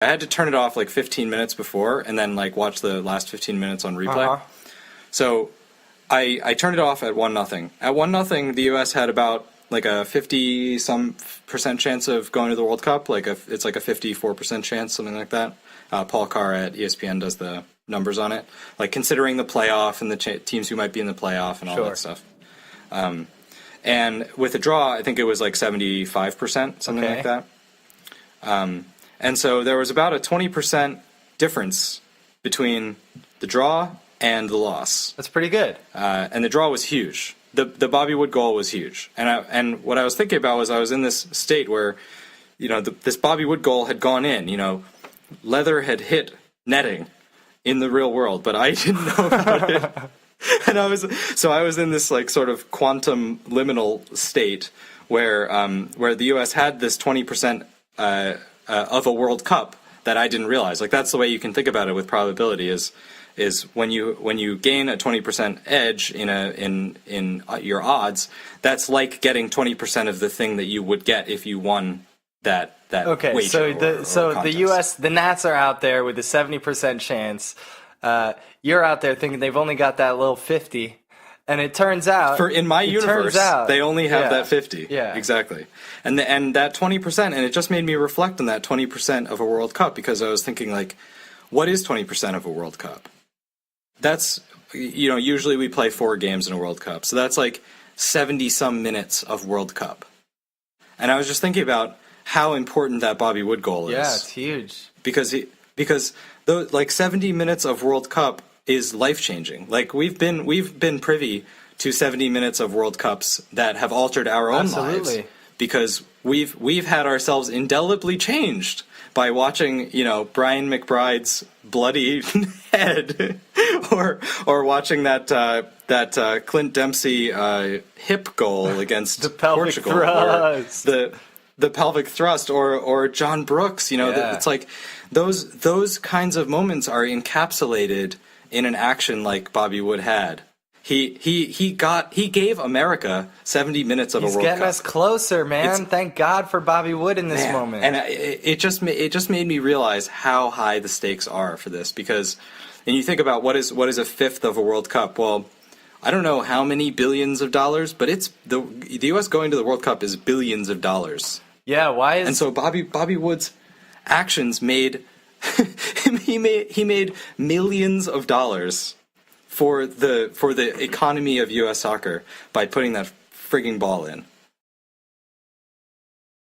I had to turn it off like 15 minutes before, and then like watch the last 15 minutes on replay. So I turned it off at 1-0. At 1-0, the U.S. had about like a 50% chance of going to the World Cup. It's like a 54% chance, something like that. Paul Carr at ESPN does the numbers on it, like considering the playoff and the teams who might be in the playoff and all that stuff. And with a draw, I think it was like 75%, something like that. And so there was about a 20% difference between the draw and the loss. That's pretty good. And the draw was huge. The Bobby Wood goal was huge. And what I was thinking about was I was in this state where, this Bobby Wood goal had gone in. Leather had hit netting in the real world, but I didn't know about it. And I was in this like sort of quantum liminal state where the U.S. had this 20% of a World Cup that I didn't realize. Like that's the way you can think about it with probability is when you gain a 20% edge in your odds, that's like getting 20% of the thing that you would get if you won that wager. So the U.S. the Nats are out there with a 70% chance. You're out there thinking they've only got that little 50, and it turns out in my universe they only have that 50. Yeah, exactly. And that 20%, and it just made me reflect on that 20% of a World Cup because I was thinking like, what is 20% of a World Cup? That's usually we play 4 games in a World Cup, so that's like 70 some minutes of World Cup. And I was just thinking about how important that Bobby Wood goal is. Yeah, it's huge. Because those like 70 minutes of World Cup is life-changing. Like we've been privy to 70 minutes of World Cups that have altered our own lives because we've had ourselves indelibly changed by watching, Brian McBride's bloody head or watching that Clint Dempsey hip goal against the pelvic Portugal thrust. Or the pelvic thrust or John Brooks, it's like those kinds of moments are encapsulated in an action like Bobby Wood had. He gave America 70 minutes of a World Cup. He's getting us closer, man. Thank God for Bobby Wood in this moment. And it just made me realize how high the stakes are for this because, and you think about what is a fifth of a World Cup. Well, I don't know how many billions of dollars, but it's the U.S. going to the World Cup is billions of dollars. Yeah, why is... And so Bobby Wood's actions made he made millions of dollars for the economy of U.S. soccer by putting that frigging ball in.